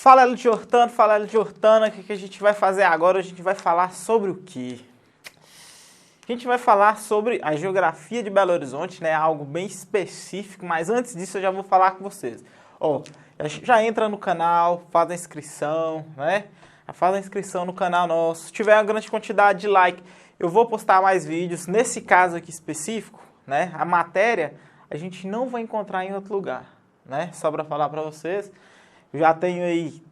Fala Hélio de Hortano, o que a gente vai fazer agora? A gente vai falar sobre o quê? A gente vai falar sobre a geografia de Belo Horizonte, né? Algo bem específico, mas antes disso eu já vou falar com vocês. Ó, já entra no canal, faz a inscrição, né? Faz a inscrição no canal nosso. Se tiver uma grande quantidade de like, eu vou postar mais vídeos. Nesse caso aqui específico, né? A matéria a gente não vai encontrar em outro lugar, né? Só para falar para vocês. Eu já tenho aí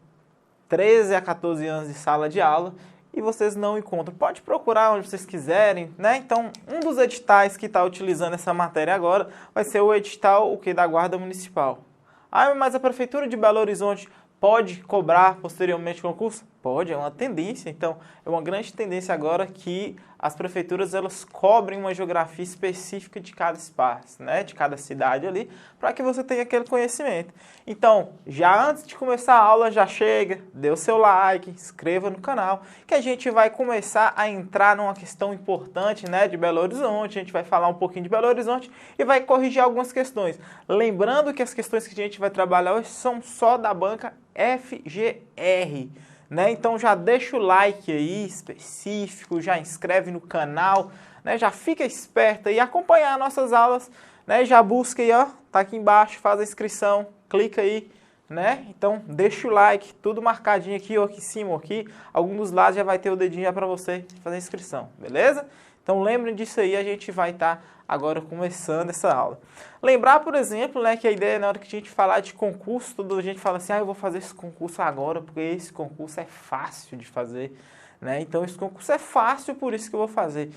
13 a 14 anos de sala de aula e vocês não encontram. Pode procurar onde vocês quiserem, né? Então, um dos editais que está utilizando essa matéria agora vai ser o edital da Guarda Municipal. Ah, mas a Prefeitura de Belo Horizonte pode cobrar posteriormente concurso? Pode, é uma tendência. Então, é uma grande tendência agora que as prefeituras elas cobrem uma geografia específica de cada espaço, né, de cada cidade ali, para que você tenha aquele conhecimento. Então, já antes de começar a aula, já chega, dê o seu like, inscreva no canal, que a gente vai começar a entrar numa questão importante, né, de Belo Horizonte. A gente vai falar um pouquinho de Belo Horizonte e vai corrigir algumas questões. Lembrando que as questões que a gente vai trabalhar hoje são só da banca FGR. Né? Então já deixa o like aí específico, já inscreve no canal, né? Já fica esperto e acompanhar nossas aulas, né? Já busca aí, ó, tá aqui embaixo, faz a inscrição, clica aí, né? Então deixa o like, tudo marcadinho aqui, ou aqui em cima, ou aqui, algum dos lados já vai ter o dedinho já para você fazer a inscrição, beleza? Então lembrem disso aí, a gente vai estar agora começando essa aula. Lembrar, por exemplo, né, que a ideia na hora que a gente falar de concurso, toda a gente fala assim, eu vou fazer esse concurso agora, porque esse concurso é fácil de fazer, né? Então esse concurso é fácil, por isso que eu vou fazer.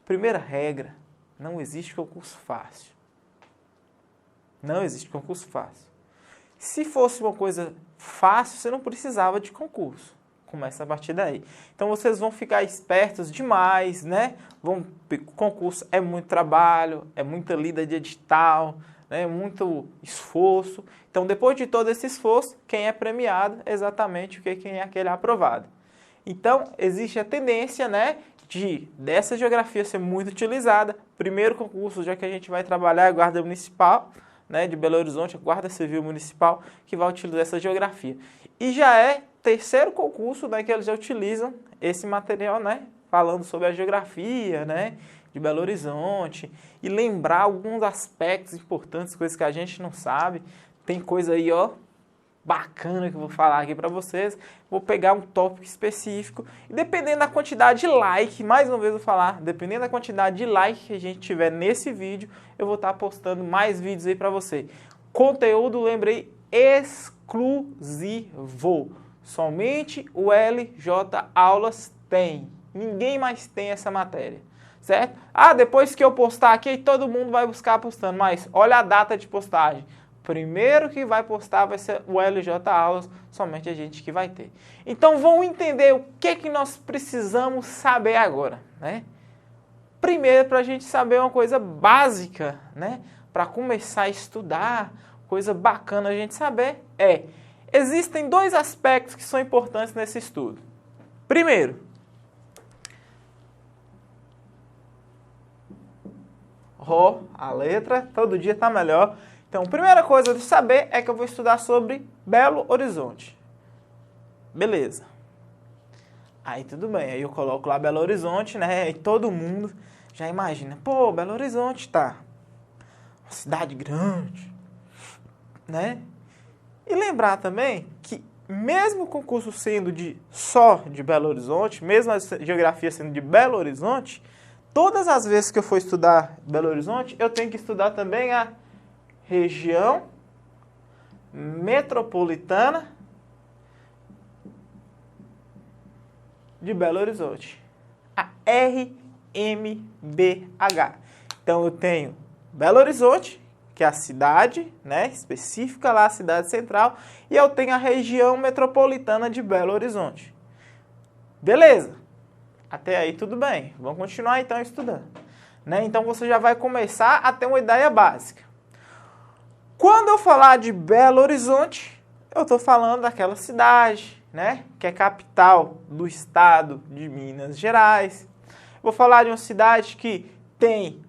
Primeira regra, não existe concurso fácil. Não existe concurso fácil. Se fosse uma coisa fácil, você não precisava de concurso. Começa a partir daí. Então vocês vão ficar espertos demais, né? Concurso é muito trabalho, é muita lida de edital, né? Muito esforço. Então depois de todo esse esforço, quem é premiado é exatamente quem é aquele aprovado. Então existe a tendência, né, dessa geografia ser muito utilizada. Primeiro concurso, já que a gente vai trabalhar é a Guarda Municipal, né, de Belo Horizonte, a Guarda Civil Municipal, que vai utilizar essa geografia. E já é terceiro concurso, né, que eles já utilizam esse material, né, falando sobre a geografia, né, de Belo Horizonte, e lembrar alguns aspectos importantes, coisas que a gente não sabe. Tem coisa aí, ó, bacana que eu vou falar aqui para vocês. Vou pegar um tópico específico e dependendo da quantidade de like, mais uma vez eu vou falar, dependendo da quantidade de like que a gente tiver nesse vídeo, eu vou estar postando mais vídeos aí para você. Conteúdo, lembrei, exclusivo. Somente o LJ Aulas tem. Ninguém mais tem essa matéria, certo? Depois que eu postar aqui, todo mundo vai buscar postando, mas olha a data de postagem. Primeiro que vai postar vai ser o LJ Aulas, somente a gente que vai ter. Então vamos entender o que nós precisamos saber agora, né? Primeiro, para a gente saber uma coisa básica, né? Para começar a estudar, coisa bacana a gente saber existem dois aspectos que são importantes nesse estudo. Primeiro, a letra, todo dia está melhor. Então, a primeira coisa de saber é que eu vou estudar sobre Belo Horizonte. Beleza. Aí tudo bem, aí eu coloco lá Belo Horizonte, né? E todo mundo já imagina, pô, Belo Horizonte tá uma cidade grande, né? E lembrar também que mesmo o concurso sendo só de Belo Horizonte, mesmo a geografia sendo de Belo Horizonte, todas as vezes que eu for estudar Belo Horizonte, eu tenho que estudar também a região metropolitana de Belo Horizonte, a RMBH. Então eu tenho Belo Horizonte, que é a cidade, né, específica lá, a cidade central, e eu tenho a região metropolitana de Belo Horizonte. Beleza? Até aí tudo bem. Vamos continuar então estudando, né? Então você já vai começar a ter uma ideia básica. Quando eu falar de Belo Horizonte, eu estou falando daquela cidade, né, que é capital do estado de Minas Gerais. Vou falar de uma cidade que tem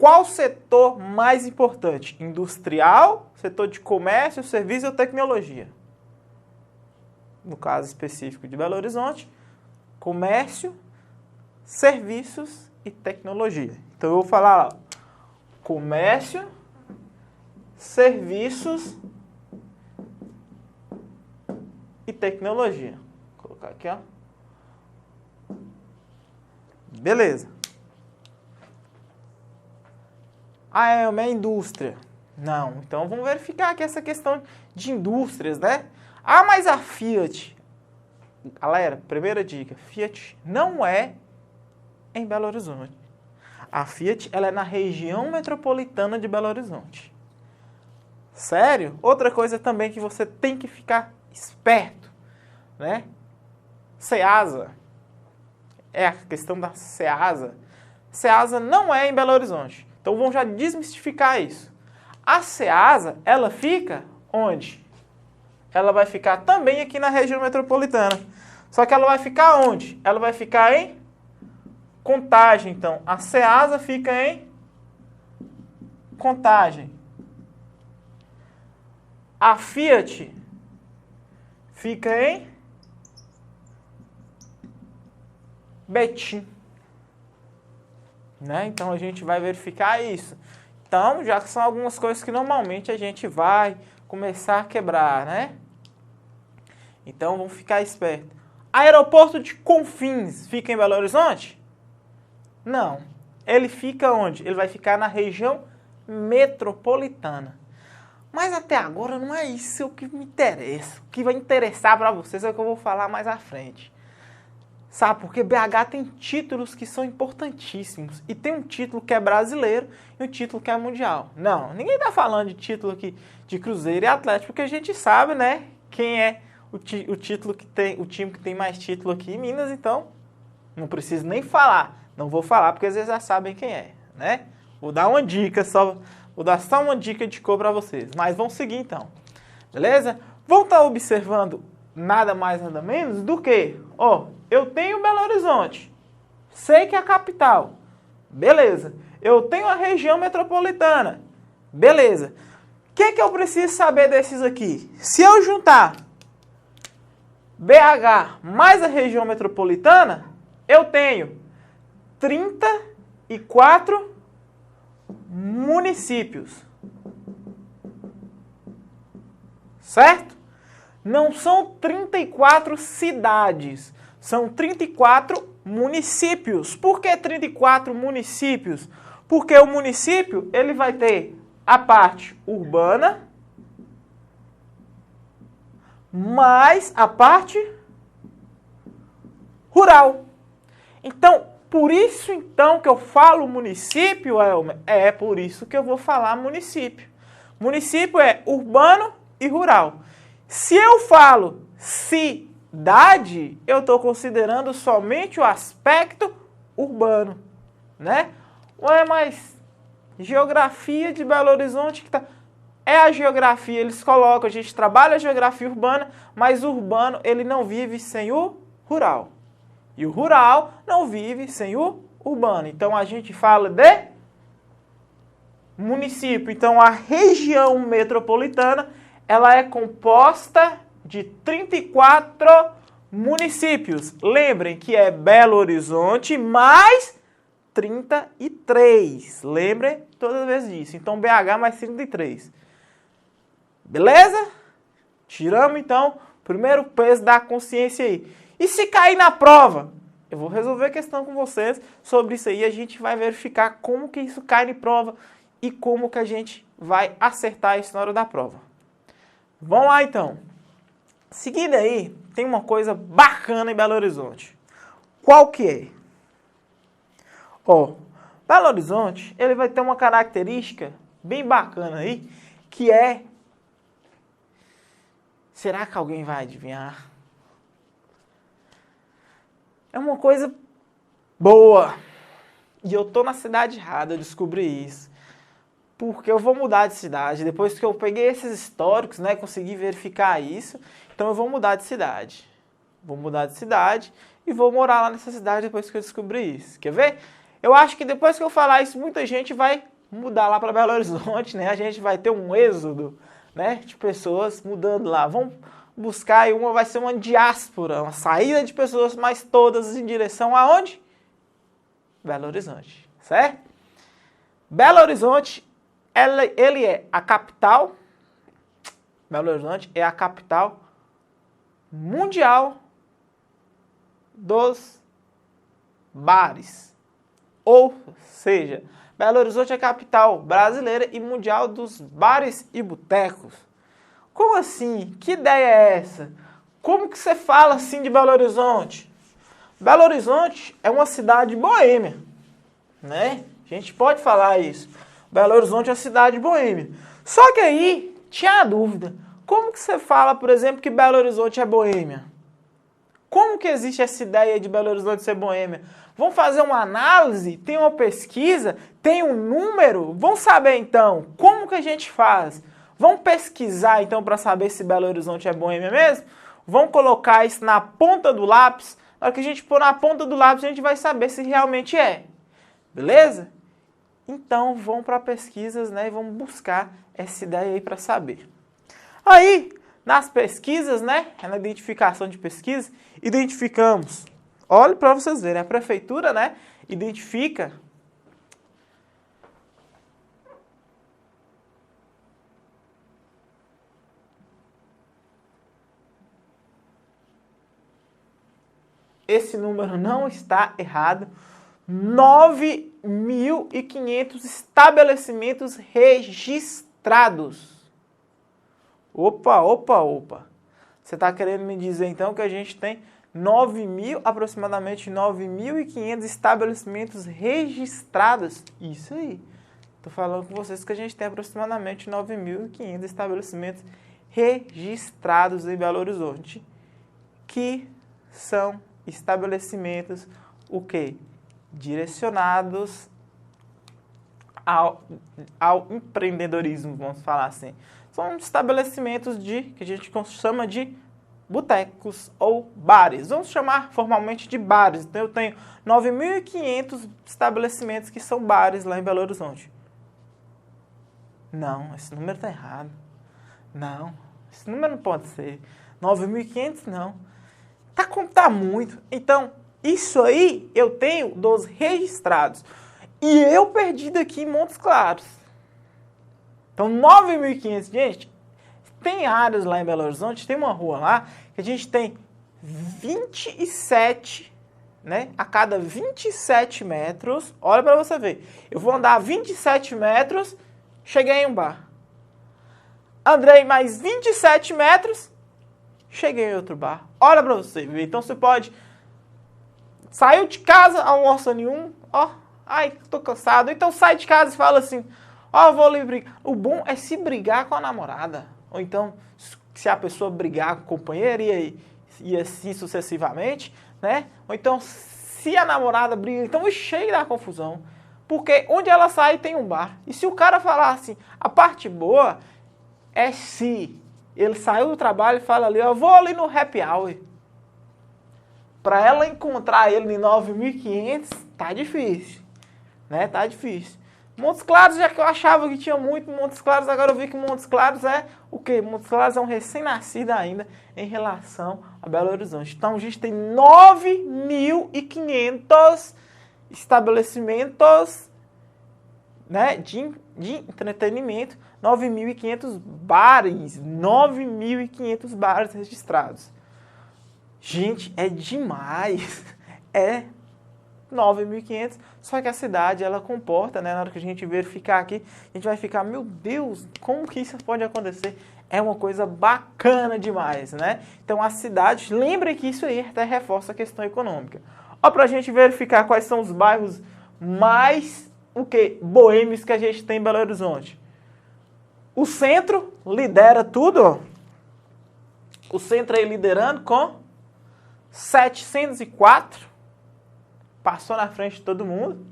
qual setor mais importante? Industrial, setor de comércio, serviço ou tecnologia? no caso específico de Belo Horizonte, comércio, serviços e tecnologia. Então eu vou falar lá, comércio, serviços e tecnologia. Vou colocar aqui, ó. Beleza. Ah, é uma indústria. Não, então vamos verificar aqui essa questão de indústrias, né? Ah, mas a Fiat, galera, primeira dica, Fiat não é em Belo Horizonte. A Fiat, ela é na região metropolitana de Belo Horizonte. Sério? Outra coisa também que você tem que ficar esperto, né? Ceasa. É a questão da Ceasa. Ceasa não é em Belo Horizonte. Então vamos já desmistificar isso. A Ceasa, ela fica onde? Ela vai ficar também aqui na região metropolitana. Só que ela vai ficar onde? Ela vai ficar em Contagem. Então, a Ceasa fica em Contagem. A Fiat fica em Betim. Né? Então, a gente vai verificar isso. Então, já são algumas coisas que normalmente a gente vai começar a quebrar, né? Então, vamos ficar esperto. Aeroporto de Confins fica em Belo Horizonte? Não. Ele fica onde? Ele vai ficar na região metropolitana. Mas até agora não é isso o que me interessa. O que vai interessar para vocês é o que eu vou falar mais à frente. Sabe? Porque BH tem títulos que são importantíssimos. E tem um título que é brasileiro e um título que é mundial. Não, ninguém está falando de título aqui de Cruzeiro e Atlético, porque a gente sabe, né, quem é o título que tem, o time que tem mais título aqui em Minas, então não preciso nem falar. Não vou falar porque vocês já sabem quem é, né? Vou dar uma dica só, vou dar só uma dica de cor para vocês, mas vamos seguir então. Beleza? Vão estar observando nada mais nada menos do que, ó, eu tenho Belo Horizonte, sei que é a capital, beleza. Eu tenho a região metropolitana, beleza. O que eu preciso saber desses aqui? Se eu juntar BH mais a região metropolitana, eu tenho 34 municípios. Certo? Não são 34 cidades, são 34 municípios. Por que 34 municípios? Porque o município, ele vai ter a parte urbana mais a parte rural. Então, por isso então que eu falo município, Elmer, é por isso que eu vou falar município. Município é urbano e rural. Se eu falo cidade, eu estou considerando somente o aspecto urbano, né? Ué, mas geografia de Belo Horizonte que tá... É a geografia, eles colocam, a gente trabalha a geografia urbana, mas o urbano ele não vive sem o rural. E o rural não vive sem o urbano. Então a gente fala de município. Então a região metropolitana, ela é composta de 34 municípios. Lembrem que é Belo Horizonte mais 33. Lembrem toda vez disso. Então BH mais 33. Beleza? Tiramos então o primeiro peso da consciência aí. E se cair na prova? Eu vou resolver a questão com vocês sobre isso aí. A gente vai verificar como que isso cai em prova e como que a gente vai acertar isso na hora da prova. Vamos lá então. Seguindo aí, tem uma coisa bacana em Belo Horizonte. Qual que é? Ó, Belo Horizonte, ele vai ter uma característica bem bacana aí, que é... Será que alguém vai adivinhar? É uma coisa boa. E eu tô na cidade errada, eu descobri isso. Porque eu vou mudar de cidade. Depois que eu peguei esses históricos, né, consegui verificar isso. Então eu vou mudar de cidade. Vou mudar de cidade e vou morar lá nessa cidade depois que eu descobri isso. Quer ver? Eu acho que depois que eu falar isso, muita gente vai mudar lá para Belo Horizonte, né? A gente vai ter um êxodo, né, de pessoas mudando lá. Vamos buscar e uma vai ser uma diáspora, uma saída de pessoas, mas todas em direção aonde? Belo Horizonte, certo? Belo Horizonte, ele é a capital, Belo Horizonte é a capital mundial dos bares. Ou seja, Belo Horizonte é a capital brasileira e mundial dos bares e botecos. Como assim? Que ideia é essa? Como que você fala assim de Belo Horizonte? Belo Horizonte é uma cidade boêmia, né? A gente pode falar isso. Belo Horizonte é uma cidade boêmia. Só que aí tinha a dúvida. Como que você fala, por exemplo, que Belo Horizonte é boêmia? Como que existe essa ideia de Belo Horizonte ser boêmia? Vamos fazer uma análise? Tem uma pesquisa? Tem um número? Vamos saber então como que a gente faz? Vamos pesquisar então para saber se Belo Horizonte é boêmia mesmo? Vamos colocar isso na ponta do lápis? Na hora que a gente pôr na ponta do lápis, a gente vai saber se realmente é. Beleza? Então vamos para pesquisas, né? E vamos buscar essa ideia aí para saber. Aí, nas pesquisas, né? Na identificação de pesquisa, identificamos. Olha para vocês verem, a prefeitura, né? Identifica esse número não está errado. 9.500 estabelecimentos registrados. Opa. Você está querendo me dizer então que a gente tem aproximadamente 9.500 estabelecimentos registrados? Isso aí. Estou falando com vocês que a gente tem aproximadamente 9.500 estabelecimentos registrados em Belo Horizonte, que são estabelecimentos o quê? Direcionados ao empreendedorismo, vamos falar assim. São estabelecimentos que a gente chama de botecos ou bares. Vamos chamar formalmente de bares. Então eu tenho 9.500 estabelecimentos que são bares lá em Belo Horizonte. Não, esse número está errado. Não, esse número não pode ser. 9.500 não. Tá muito. Então, isso aí eu tenho dos registrados. E eu perdi daqui em Montes Claros. Então, 9.500, gente, tem áreas lá em Belo Horizonte, tem uma rua lá, que a gente tem 27, né? A cada 27 metros, olha para você ver. Eu vou andar 27 metros, cheguei em um bar. Andei mais 27 metros, cheguei em outro bar. Olha para você ver. Então, você pode... Saiu de casa, almoça nenhum, ai, tô cansado. Então sai de casa e fala assim, vou ali brigar. O bom é se brigar com a namorada. Ou então, se a pessoa brigar com o companheiro e assim sucessivamente, né? Ou então, se a namorada briga, então chega da confusão. Porque onde ela sai tem um bar. E se o cara falar assim, a parte boa é se ele saiu do trabalho e fala ali, eu vou ali no happy hour. Para ela encontrar ele em 9.500, tá difícil, né? Tá difícil. Montes Claros, já que eu achava que tinha muito Montes Claros, agora eu vi que Montes Claros é o quê? Montes Claros é um recém-nascido ainda em relação a Belo Horizonte. Então, a gente tem 9.500 estabelecimentos, né, de entretenimento, 9.500 bares, 9.500 bares registrados. Gente, é demais, é 9.500, só que a cidade, ela comporta, né, na hora que a gente verificar aqui, a gente vai ficar, meu Deus, como que isso pode acontecer? É uma coisa bacana demais, né? Então, a cidade, lembre que isso aí até reforça a questão econômica. Ó, pra gente verificar quais são os bairros mais, boêmios que a gente tem em Belo Horizonte. O centro lidera tudo, ó. O centro aí liderando com 704, passou na frente de todo mundo,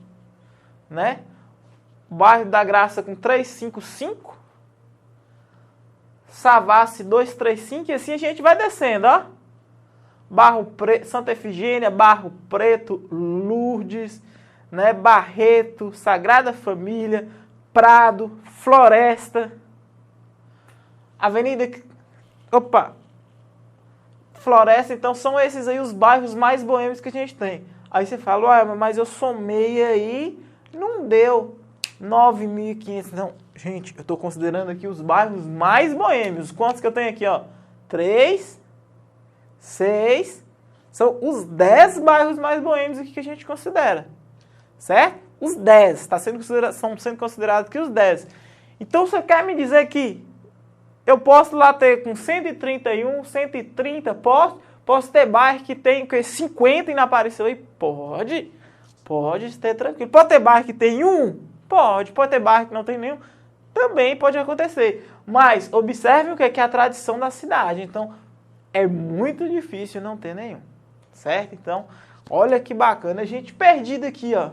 né? O bairro da Graça com 355, Savassi 235, e assim a gente vai descendo, ó. Santa Efigênia, Barro Preto, Lourdes, né? Barreto, Sagrada Família, Prado, Floresta, Avenida... Opa! Floresta, então são esses aí os bairros mais boêmios que a gente tem. Aí você fala, ué, mas eu somei aí, não deu 9.500. Não, gente, eu estou considerando aqui os bairros mais boêmios. Quantos que eu tenho aqui, ó? 3, 6, são os 10 bairros mais boêmios aqui que a gente considera. Certo? Os 10, estão sendo considerados aqui os 10. Então você quer me dizer que eu posso lá ter com 131, 130, posso ter bairro que tem 50 e não apareceu aí? Pode ter tranquilo. Pode ter bairro que tem um? Pode ter bairro que não tem nenhum? Também pode acontecer. Mas observe o que é a tradição da cidade. Então, é muito difícil não ter nenhum. Certo? Então, olha que bacana. A gente perdido aqui, ó.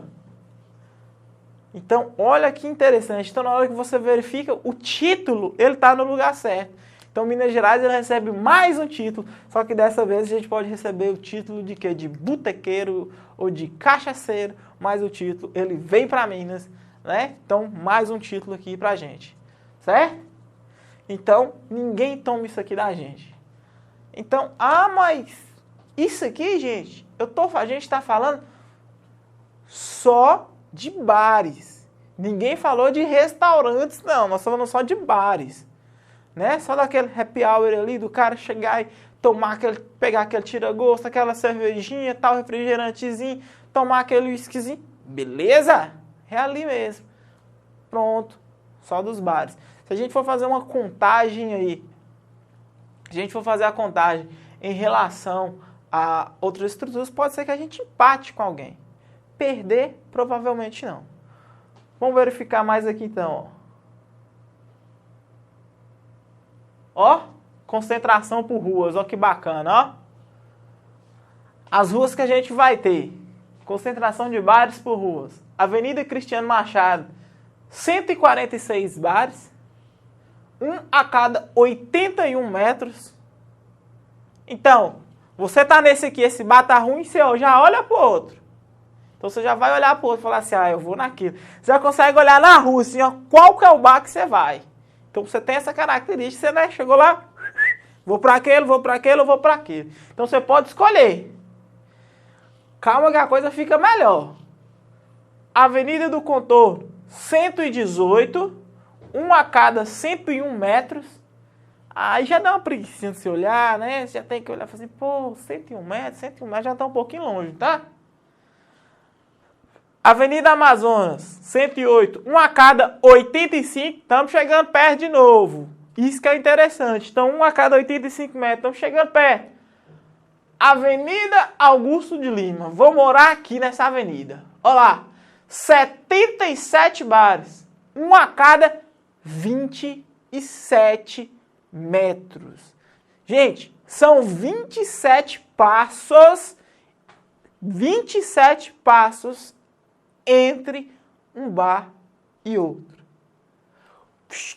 Então, olha que interessante. Então, na hora que você verifica, o título, ele está no lugar certo. Então, Minas Gerais, ele recebe mais um título, só que dessa vez a gente pode receber o título de quê? De botequeiro ou de cachaceiro, mas o título, ele vem para Minas, né? Então, mais um título aqui pra gente, certo? Então, ninguém toma isso aqui da gente. Então, mas isso aqui, gente, a gente está falando só de bares. Ninguém falou de restaurantes, não. Nós falamos só de bares. Né? Só daquele happy hour ali, do cara chegar e pegar aquele tira-gosto, aquela cervejinha, tal, refrigerantezinho, tomar aquele whiskyzinho. Beleza? É ali mesmo. Pronto. Só dos bares. Se a gente for fazer uma contagem aí, se a gente for fazer a contagem em relação a outras estruturas, pode ser que a gente empate com alguém. Perder, provavelmente não. Vamos verificar mais aqui então, ó. Concentração por ruas, ó que bacana, ó. As ruas que a gente vai ter. Concentração de bares por ruas. Avenida Cristiano Machado, 146 bares. Um a cada 81 metros. Então, você tá nesse aqui, esse bar tá ruim, você já olha pro outro. Então você já vai olhar pro outro e falar assim, eu vou naquilo. Você já consegue olhar na rua, assim, ó, qual que é o bar que você vai. Então você tem essa característica, você, né, chegou lá, vou para aquele, vou para aquele, eu vou para aquele. Então você pode escolher. Calma que a coisa fica melhor. Avenida do Contorno, 118, um a cada 101 metros. Aí já dá uma preguiça de se olhar, né? Você já tem que olhar e falar assim, 101 metros já tá um pouquinho longe, tá? Avenida Amazonas, 108, um a cada 85, estamos chegando perto de novo. Isso que é interessante. Então, um a cada 85 metros, estamos chegando perto. Avenida Augusto de Lima, vou morar aqui nessa avenida. Olha lá, 77 bares, um a cada 27 metros. Gente, são 27 passos entre um bar e outro.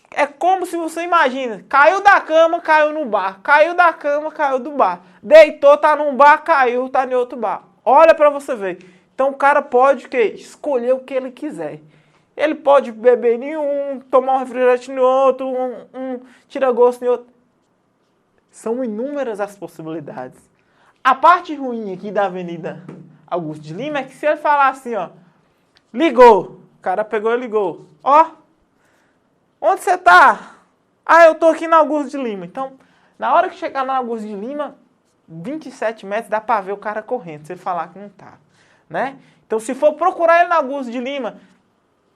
É como se você imagina, caiu da cama, caiu no bar, caiu da cama, caiu do bar, deitou, tá num bar, caiu, tá em outro bar. Olha pra você ver. Então o cara pode o quê? Escolher o que ele quiser. Ele pode beber em um, tomar um refrigerante no outro, um tira-gosto em outro. São inúmeras as possibilidades. A parte ruim aqui da Avenida Augusto de Lima é que se ele falar assim, ó, ligou, o cara pegou e ligou, ó, onde você tá? Eu tô aqui na Augusto de Lima. Então, na hora que chegar na Augusto de Lima, 27 metros, dá pra ver o cara correndo, se ele falar que não tá, né? Então, se for procurar ele na Augusto de Lima,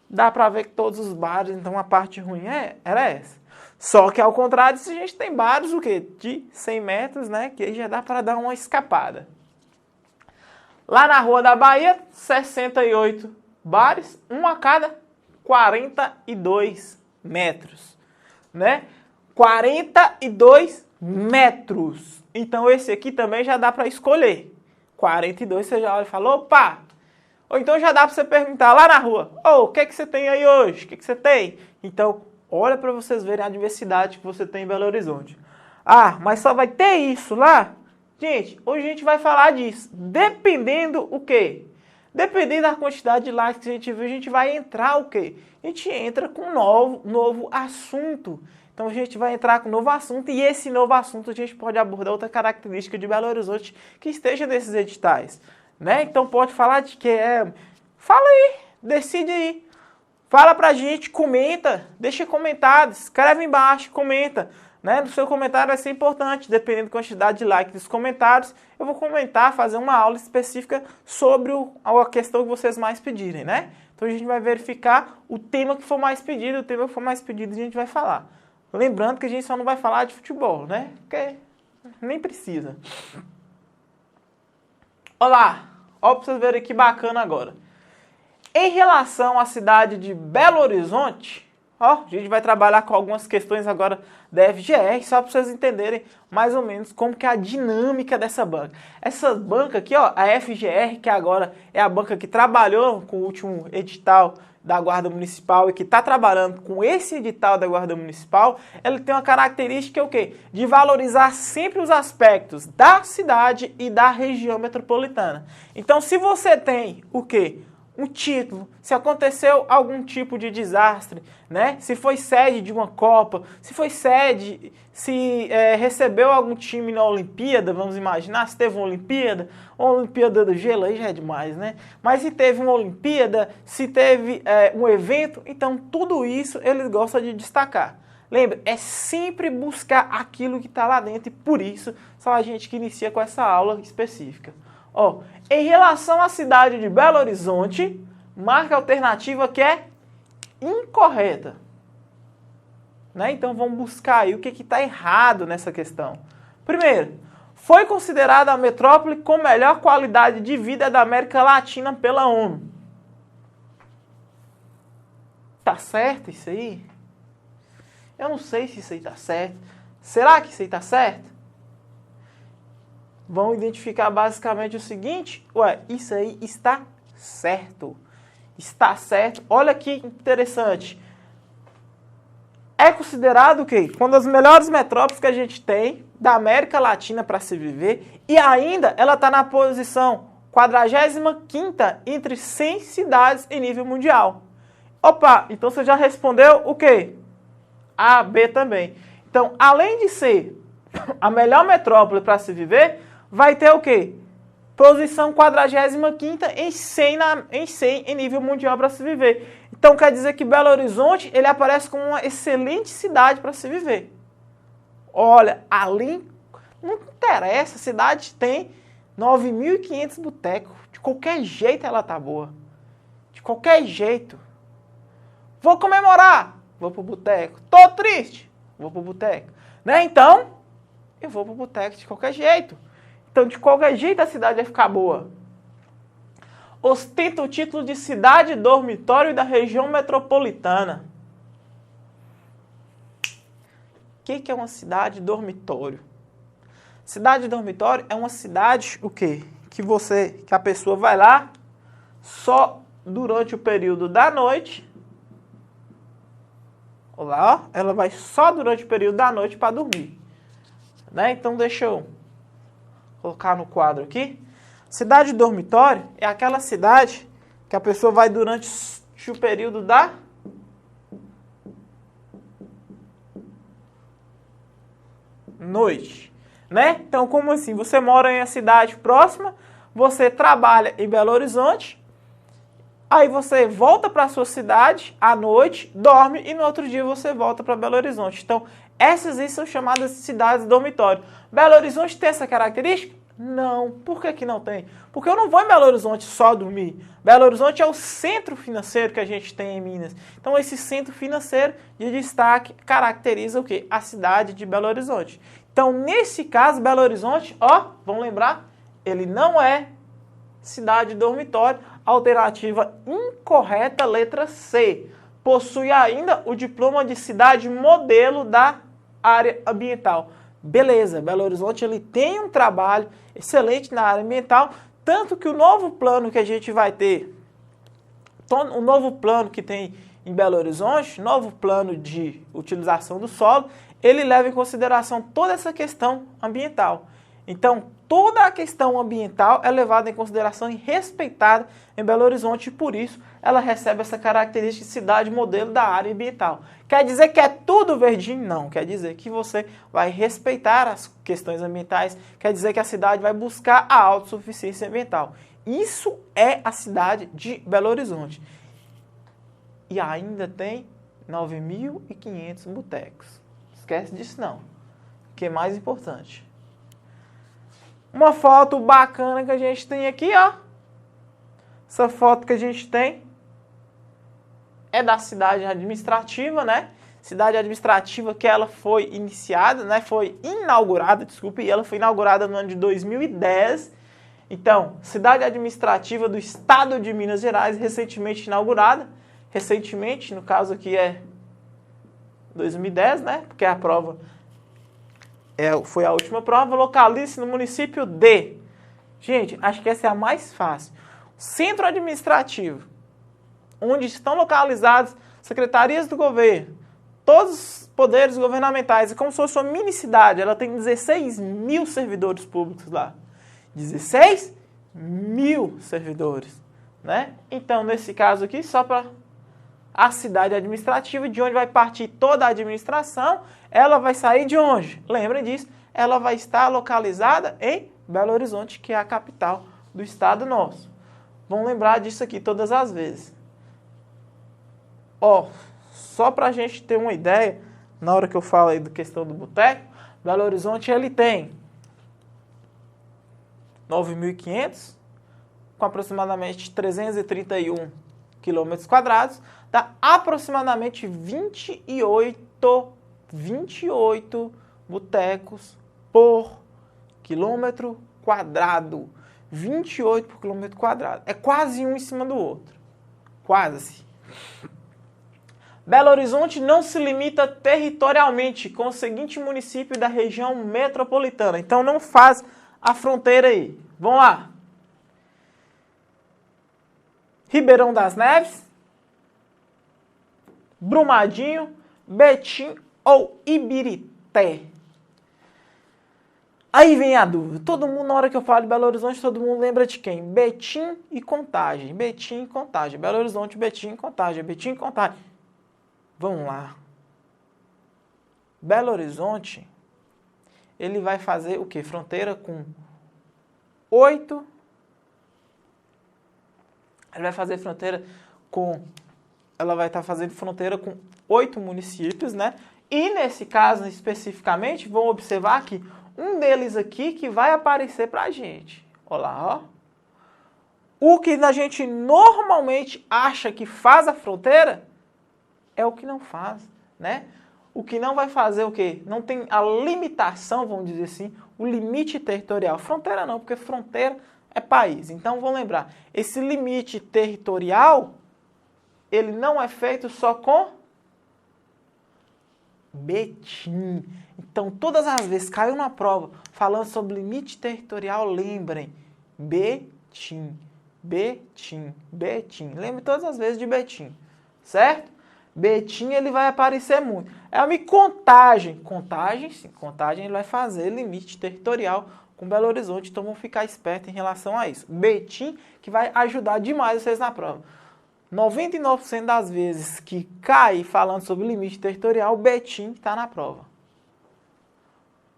dá pra ver que todos os bares, então a parte ruim era essa. Só que ao contrário, se a gente tem bares, o quê? De 100 metros, né? Que aí já dá pra dar uma escapada. Lá na Rua da Bahia, 68 bares, um a cada 42 metros, né? 42 metros. Então esse aqui também já dá para escolher. 42 você já olha e fala, opa! Ou então já dá para você perguntar lá na rua, o que você tem aí hoje? O que você tem? Então, olha para vocês verem a diversidade que você tem em Belo Horizonte. Mas só vai ter isso lá? Gente, hoje a gente vai falar disso. Dependendo o quê? Dependendo da quantidade de likes que a gente viu, a gente vai entrar o quê? A gente entra com um novo assunto. Então a gente vai entrar com um novo assunto e esse novo assunto a gente pode abordar outra característica de Belo Horizonte que esteja nesses editais, né? Então pode falar de que fala aí, decide aí. Fala pra gente, comenta, deixa comentado, escreve embaixo, comenta. Né? No seu comentário vai ser importante, dependendo da quantidade de likes dos comentários, eu vou comentar, fazer uma aula específica sobre a questão que vocês mais pedirem, né? Então a gente vai verificar o tema que for mais pedido, o tema que for mais pedido a gente vai falar. Lembrando que a gente só não vai falar de futebol, né? Porque nem precisa. Olá, ó pra vocês verem que bacana agora. Em relação à cidade de Belo Horizonte, ó, a gente vai trabalhar com algumas questões agora da FGR, só para vocês entenderem mais ou menos como que é a dinâmica dessa banca. Essa banca aqui, ó, a FGR, que agora é a banca que trabalhou com o último edital da Guarda Municipal e que está trabalhando com esse edital da Guarda Municipal, ela tem uma característica o quê? De valorizar sempre os aspectos da cidade e da região metropolitana. Então, se você tem o quê? Um título, se aconteceu algum tipo de desastre, né? Se foi sede de uma Copa, se foi sede, se recebeu algum time na Olimpíada, vamos imaginar, se teve uma Olimpíada do Gelo, aí já é demais, né? Mas se teve uma Olimpíada, se teve um evento, então tudo isso eles gostam de destacar. Lembra, é sempre buscar aquilo que está lá dentro e por isso só a gente que inicia com essa aula específica. Ó, em relação à cidade de Belo Horizonte, marca alternativa que é incorreta. Né? Então vamos buscar aí o que está errado nessa questão. Primeiro, foi considerada a metrópole com melhor qualidade de vida da América Latina pela ONU. Tá certo isso aí? Eu não sei se isso aí tá certo. Será que isso aí tá certo? Vão identificar basicamente o seguinte, isso aí está certo. Está certo. Olha que interessante. É considerado o quê? Uma das melhores metrópoles que a gente tem da América Latina para se viver e ainda ela está na posição 45ª entre 100 cidades em nível mundial. Opa, então você já respondeu o quê? A, B também. Então, além de ser a melhor metrópole para se viver, vai ter o quê? Posição 45ª em 100 em nível mundial para se viver. Então quer dizer que Belo Horizonte ele aparece como uma excelente cidade para se viver. Olha, ali não interessa, a cidade tem 9.500 botecos. De qualquer jeito ela tá boa. De qualquer jeito. Vou comemorar, vou pro boteco. Tô triste, vou pro boteco. Né? Então, eu vou pro boteco de qualquer jeito. Então, de qualquer jeito, a cidade vai ficar boa. Ostenta o título de cidade dormitório da região metropolitana. O que é uma cidade dormitório? Cidade dormitório é uma cidade, o quê? Que a pessoa vai lá só durante o período da noite. Olha lá, ó, ela vai só durante o período da noite para dormir. Né? Então, deixa eu colocar no quadro aqui. Cidade dormitório é aquela cidade que a pessoa vai durante o período da noite, né? Então, como assim? Você mora em uma cidade próxima, você trabalha em Belo Horizonte, aí você volta para a sua cidade à noite, dorme e no outro dia você volta para Belo Horizonte. Então, essas aí são chamadas de cidades dormitório. Belo Horizonte tem essa característica? Não. Por que não tem? Porque eu não vou em Belo Horizonte só dormir. Belo Horizonte é o centro financeiro que a gente tem em Minas. Então, esse centro financeiro de destaque caracteriza o quê? A cidade de Belo Horizonte. Então, nesse caso, Belo Horizonte, ó, vamos lembrar, ele não é cidade dormitório. Alternativa incorreta, letra C. Possui ainda o diploma de cidade modelo da área ambiental. Beleza, Belo Horizonte ele tem um trabalho excelente na área ambiental, tanto que o novo plano que a gente vai ter, o novo plano que tem em Belo Horizonte, novo plano de utilização do solo, ele leva em consideração toda essa questão ambiental. Então, toda a questão ambiental é levada em consideração e respeitada em Belo Horizonte e, por isso, ela recebe essa característica de cidade modelo da área ambiental. Quer dizer que é tudo verdinho? Não. Quer dizer que você vai respeitar as questões ambientais, quer dizer que a cidade vai buscar a autossuficiência ambiental. Isso é a cidade de Belo Horizonte. E ainda tem 9.500 botecos. Esquece disso não. O que é mais importante? Uma foto bacana que a gente tem aqui, ó. Essa foto que a gente tem é da cidade administrativa, né? Cidade administrativa que ela foi iniciada, né? Foi inaugurada, desculpe, e ela foi inaugurada no ano de 2010. Então, cidade administrativa do estado de Minas Gerais, recentemente inaugurada. Recentemente, no caso aqui é 2010, né? Porque a prova foi a última prova. Localiza-se no município de... Gente, acho que essa é a mais fácil. Centro administrativo, onde estão localizadas secretarias do governo, todos os poderes governamentais. É como se fosse uma mini cidade. Ela tem 16 mil servidores públicos lá. 16 mil servidores, né? Então, nesse caso aqui, só para a cidade administrativa, de onde vai partir toda a administração, ela vai sair de onde? Lembrem disso, ela vai estar localizada em Belo Horizonte, que é a capital do estado nosso. Vão lembrar disso aqui todas as vezes. Ó, só para a gente ter uma ideia, na hora que eu falo aí da questão do boteco, Belo Horizonte ele tem 9.500, com aproximadamente 331 quilômetros quadrados, dá aproximadamente 28 botecos por quilômetro quadrado. 28 por quilômetro quadrado. É quase um em cima do outro. Quase. Belo Horizonte não se limita territorialmente com o seguinte município da região metropolitana. Então não faz a fronteira aí. Vamos lá. Ribeirão das Neves, Brumadinho, Betim ou Ibirité. Aí vem a dúvida. Todo mundo, na hora que eu falo de Belo Horizonte, todo mundo lembra de quem? Betim e Contagem. Betim e Contagem. Belo Horizonte, Betim e Contagem. Betim e Contagem. Vamos lá. Belo Horizonte, ele vai fazer o quê? Fronteira com 8. Ele vai fazer fronteira com... Ela vai estar fazendo fronteira com 8 municípios, né? E nesse caso, especificamente, vão observar que um deles aqui que vai aparecer pra gente. Olha lá, ó. O que a gente normalmente acha que faz a fronteira é o que não faz, né? O que não vai fazer o quê? Não tem a limitação, vamos dizer assim, o limite territorial. Fronteira não, porque fronteira é país. Então, vamos lembrar, esse limite territorial, ele não é feito só com Betim. Então, todas as vezes que caiu na prova falando sobre limite territorial, lembrem, Betim, Betim, Betim. Lembre todas as vezes de Betim, certo? Betim, ele vai aparecer muito. É a Contagem. Contagem, sim. Contagem, ele vai fazer limite territorial com Belo Horizonte. Então, vamos ficar espertos em relação a isso. Betim, que vai ajudar demais vocês na prova. 99% das vezes que cai falando sobre limite territorial, Betim está na prova.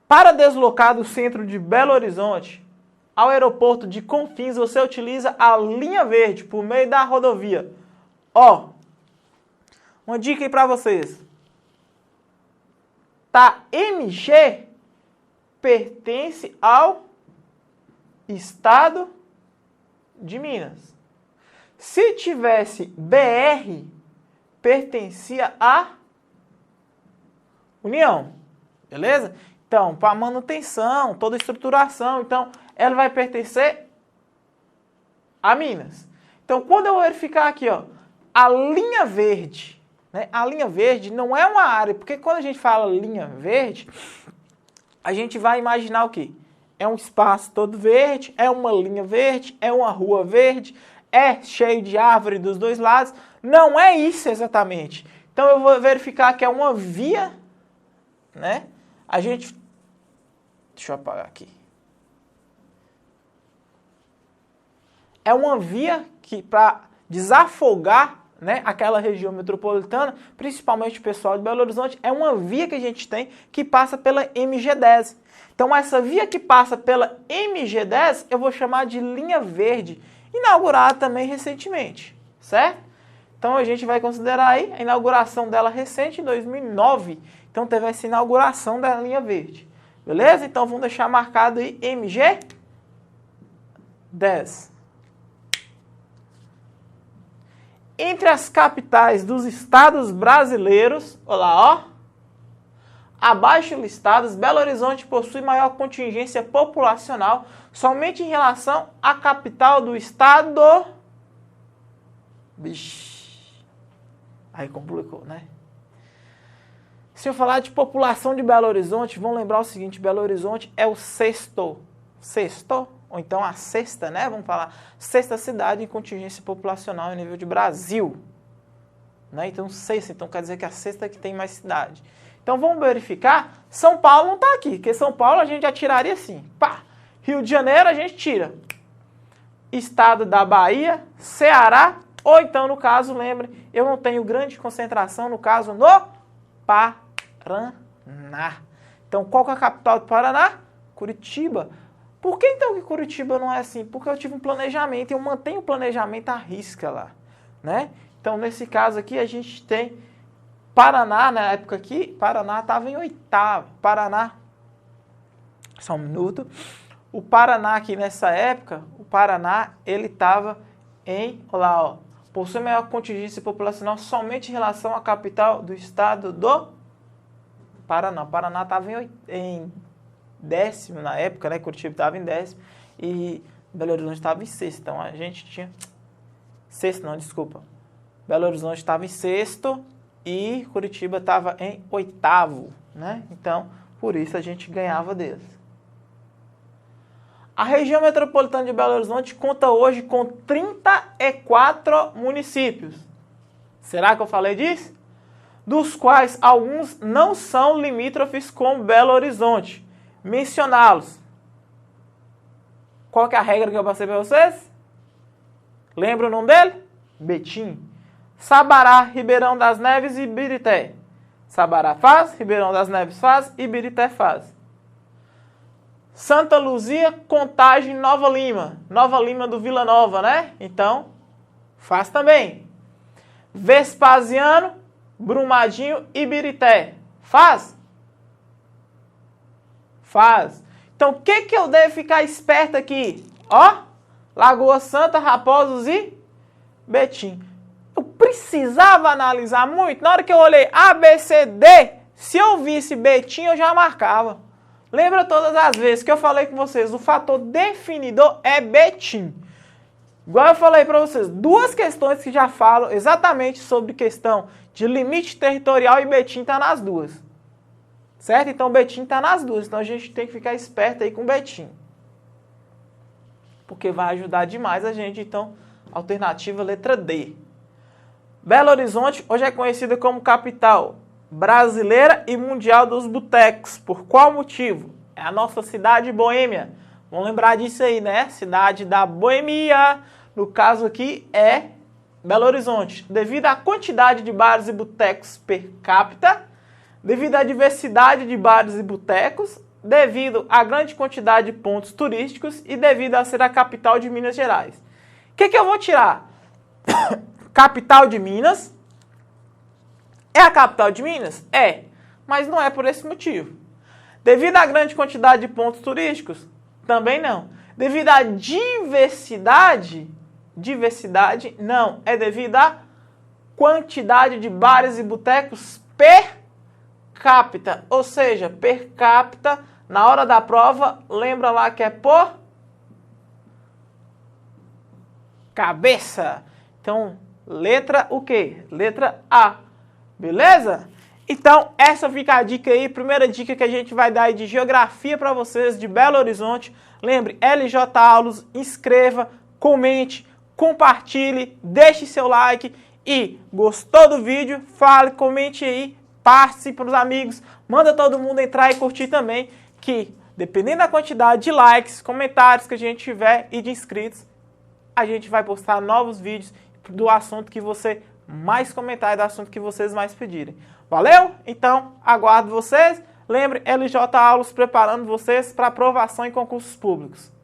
Para deslocar do centro de Belo Horizonte ao aeroporto de Confins, você utiliza a linha verde por meio da rodovia. Ó, uma dica aí para vocês. Tá, MG pertence ao estado de Minas. Se tivesse BR, pertencia à União, beleza? Então, para manutenção, toda estruturação, então, ela vai pertencer a Minas. Então, quando eu verificar aqui, ó, a linha verde, né? A linha verde não é uma área, porque quando a gente fala linha verde, a gente vai imaginar o quê? É um espaço todo verde, é uma linha verde, é uma rua verde, é cheio de árvore dos dois lados. Não é isso exatamente. Então eu vou verificar que é uma via, né? Deixa eu apagar aqui. é uma via que para desafogar, né, aquela região metropolitana, principalmente o pessoal de Belo Horizonte, é uma via que a gente tem que passa pela MG10. Então essa via que passa pela MG10 eu vou chamar de linha verde, inaugurada também recentemente, certo? Então a gente vai considerar aí a inauguração dela recente, em 2009. Então teve essa inauguração da linha verde. Beleza? Então vamos deixar marcado aí MG10. Entre as capitais dos estados brasileiros, olha lá, ó, abaixo listados, Belo Horizonte possui maior contingência populacional somente em relação à capital do estado. Vixe, aí complicou, né? Se eu falar de população de Belo Horizonte, vão lembrar o seguinte, Belo Horizonte é o sexto, ou então a sexta, né? Vamos falar, sexta cidade em contingência populacional em nível de Brasil. Né? Então, sexta, então quer dizer que a sexta que tem mais cidade. Então, vamos verificar. São Paulo não está aqui, porque São Paulo a gente já tiraria assim. Pá! Rio de Janeiro a gente tira. Estado da Bahia, Ceará, ou então, no caso, lembre, eu não tenho grande concentração, no caso, no Paraná. Então, qual que é a capital do Paraná? Curitiba. Por que então que Curitiba não é assim? Porque eu tive um planejamento e eu mantenho o planejamento à risca lá, né? Então, nesse caso aqui, a gente tem Paraná, na época aqui, Paraná estava em oitavo. Paraná, só um minuto. O Paraná aqui nessa época, o Paraná, ele estava em, olha lá, ó, possui maior contingência populacional somente em relação à capital do estado do Paraná. O Paraná estava em décimo na época, né? Curitiba estava em décimo e Belo Horizonte estava em sexto. Então a gente tinha... Sexto não, desculpa. Belo Horizonte estava em sexto e Curitiba estava em oitavo, né? Então, por isso a gente ganhava deles. A região metropolitana de Belo Horizonte conta hoje com 34 municípios. Será que eu falei disso? Dos quais alguns não são limítrofes com Belo Horizonte. Mencioná-los. Qual que é a regra que eu passei para vocês? Lembra o nome dele? Betim. Sabará, Ribeirão das Neves e Ibirité. Sabará faz, Ribeirão das Neves faz, Ibirité faz. Santa Luzia, Contagem, Nova Lima. Nova Lima do Vila Nova, né? Então, faz também. Vespasiano, Brumadinho, Ibirité. Faz? Faz. Então, o que eu devo ficar esperto aqui? Ó, Lagoa Santa, Raposos e Betim. Eu precisava analisar muito. Na hora que eu olhei A, B, C, D, se eu visse Betim, eu já marcava. Lembra todas as vezes que eu falei com vocês, o fator definidor é Betim. Igual eu falei para vocês, duas questões que já falam exatamente sobre questão de limite territorial e Betim está nas duas. Certo? Então, Betim está nas duas. Então, a gente tem que ficar esperto aí com Betim. Porque vai ajudar demais a gente. Então, alternativa letra D. Belo Horizonte hoje é conhecida como capital brasileira e mundial dos botecos. Por qual motivo? É a nossa cidade boêmia. Vamos lembrar disso aí, né? Cidade da Boemia. No caso aqui é Belo Horizonte. Devido à quantidade de bares e botecos per capita, devido à diversidade de bares e botecos, devido à grande quantidade de pontos turísticos e devido a ser a capital de Minas Gerais. O que eu vou tirar? Capital de Minas. É a capital de Minas? É, mas não é por esse motivo. Devido à grande quantidade de pontos turísticos? Também não. Devido à diversidade? Não. É devido à quantidade de bares e botecos per capita. Ou seja, per capita, na hora da prova, lembra lá que é por cabeça. Então, letra o quê? Letra A. Beleza? Então, essa fica a dica aí. Primeira dica que a gente vai dar aí de geografia para vocês de Belo Horizonte. Lembre, LJ Aulos, inscreva, comente, compartilhe, deixe seu like e gostou do vídeo? Fale, comente aí, passe para os amigos, manda todo mundo entrar e curtir também, que dependendo da quantidade de likes, comentários que a gente tiver e de inscritos, a gente vai postar novos vídeos do assunto que você mais comentar e do assunto que vocês mais pedirem. Valeu? Então, aguardo vocês. Lembre, LJ Aulas preparando vocês para aprovação em concursos públicos.